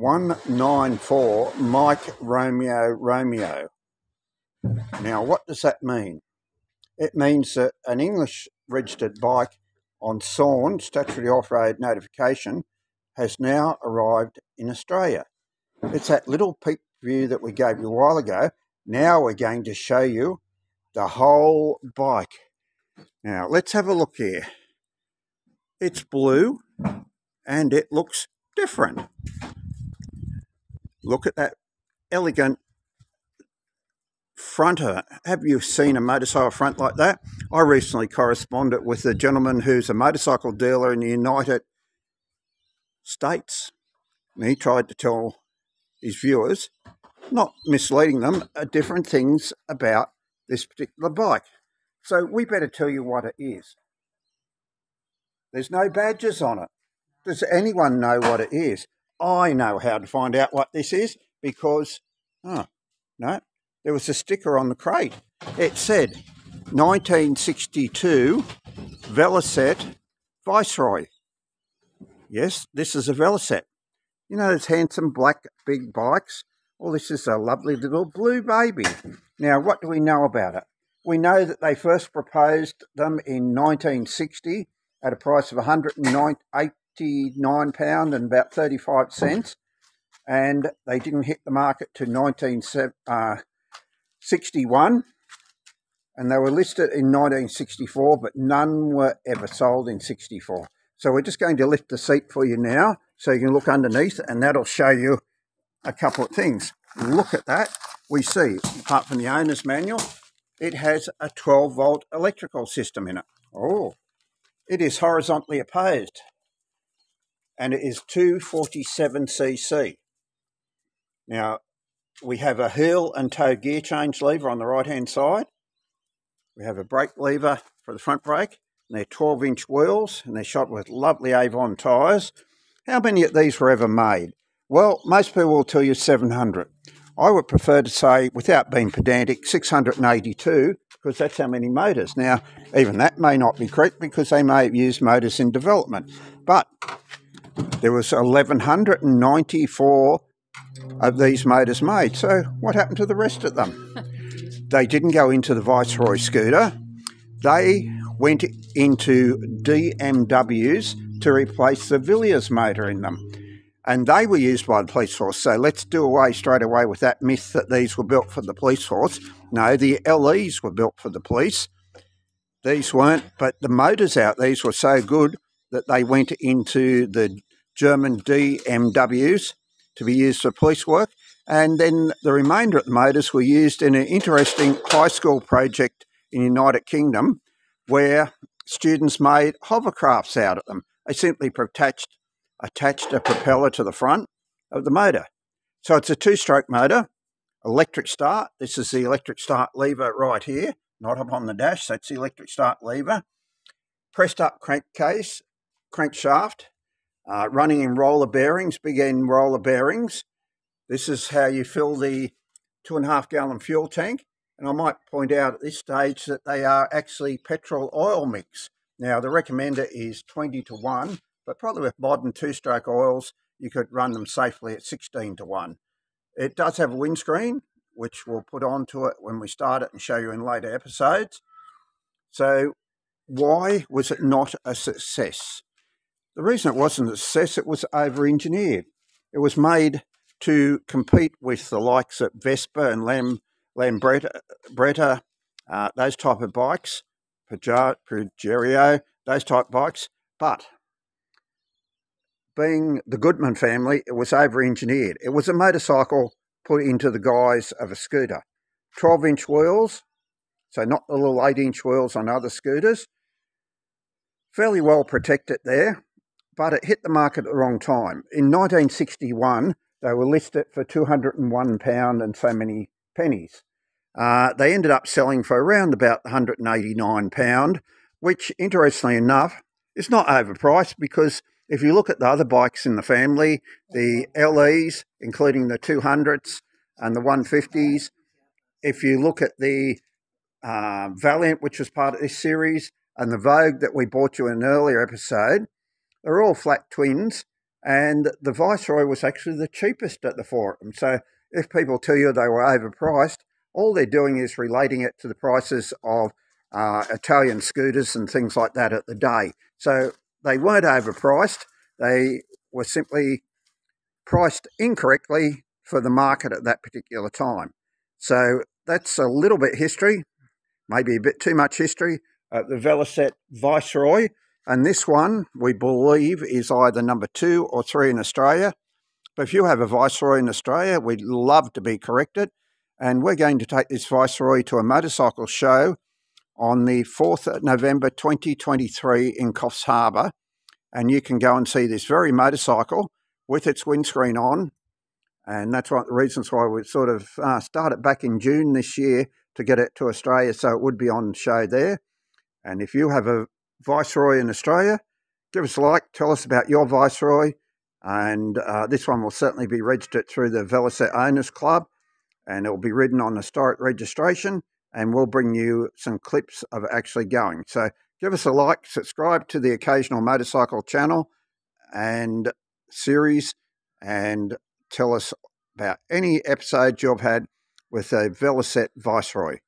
194 Mike Romeo Romeo. Now, what does that mean? It means that an English registered bike on SORN, Statutory Off-Road Notification, has now arrived in Australia. It's that little peek view that we gave you a while ago. Now we're going to show you the whole bike. Now, let's have a look here. It's blue and it looks different. Look at that elegant fronter. Have you seen a motorcycle front like that? I recently corresponded with a gentleman who's a motorcycle dealer in the United States. And he tried to tell his viewers, not misleading them, different things about this particular bike. So we better tell you what it is. There's no badges on it. Does anyone know what it is? I know how to find out what this is because, no, there was a sticker on the crate. It said 1962 Velocette Viceroy. Yes, this is a Velocette. You know those handsome black big bikes? Well, this is a lovely little blue baby. Now, what do we know about it? We know that they first proposed them in 1960 at a price of £189 and about 35 cents, and they didn't hit the market to 1961, and they were listed in 1964, but none were ever sold in 64. So we're just going to lift the seat for you now so you can look underneath, and that'll show you a couple of things. Look at that. We see, apart from the owner's manual, it has a 12-volt electrical system in it. Oh, it is horizontally opposed, and it is 247cc. Now, we have a heel and toe gear change lever on the right-hand side. We have a brake lever for the front brake, and they're 12-inch wheels, and they're shot with lovely Avon tyres. How many of these were ever made? Well, most people will tell you 700. I would prefer to say, without being pedantic, 682, because that's how many motors. Now, even that may not be correct because they may have used motors in development. But there was 1,194 of these motors made. So what happened to the rest of them? They didn't go into the Viceroy scooter. They went into DMWs to replace the Villiers motor in them. And they were used by the police force. So let's do away straight away with that myth that these were built for the police force. No, the LEs were built for the police. These weren't, but the motors out these were so good that they went into the German DMWs to be used for police work. And then the remainder of the motors were used in an interesting high school project in the United Kingdom where students made hovercrafts out of them. They simply attached a propeller to the front of the motor. So it's a two-stroke motor, electric start. This is the electric start lever right here, not up on the dash. That's the electric start lever. Pressed up crankcase, crankshaft, running in roller bearings, big end roller bearings. This is how you fill the 2.5 gallon fuel tank. And I might point out at this stage that they are actually petrol oil mix. Now, the recommender is 20:1. But probably with modern two-stroke oils, you could run them safely at 16:1. It does have a windscreen, which we'll put onto it when we start it and show you in later episodes. So why was it not a success? The reason it wasn't a success, it was over-engineered. It was made to compete with the likes of Vespa and Lambretta, those type of bikes, Peugeot, those type of bikes, but being the Goodman family, it was over-engineered. It was a motorcycle put into the guise of a scooter. 12-inch wheels, so not the little 8-inch wheels on other scooters. Fairly well protected there, but it hit the market at the wrong time. In 1961, they were listed for £201 and so many pennies. They ended up selling for around about £189, which, interestingly enough, is not overpriced because if you look at the other bikes in the family, the LEs, including the 200s and the 150s, if you look at the Valiant, which was part of this series, and the Vogue that we bought you in an earlier episode, they're all flat twins, and the Viceroy was actually the cheapest at the forum. So if people tell you they were overpriced, all they're doing is relating it to the prices of Italian scooters and things like that at the day. So they weren't overpriced. They were simply priced incorrectly for the market at that particular time. So that's a little bit history, maybe a bit too much history. The Velocette Viceroy, and this one we believe is either number 2 or 3 in Australia. But if you have a Viceroy in Australia, we'd love to be corrected. And we're going to take this Viceroy to a motorcycle show on the 4th of November 2023 in Coffs Harbour. And you can go and see this very motorcycle with its windscreen on. And that's one of the reasons why we sort of started back in June this year to get it to Australia, so it would be on show there. And if you have a Viceroy in Australia, give us a like, tell us about your Viceroy. And this one will certainly be registered through the Velocette Owners Club, and it will be ridden on historic registration, and we'll bring you some clips of actually going. So give us a like, subscribe to the Occassional Motorcycle channel and series, and tell us about any episodes you've had with a Velocette Viceroy.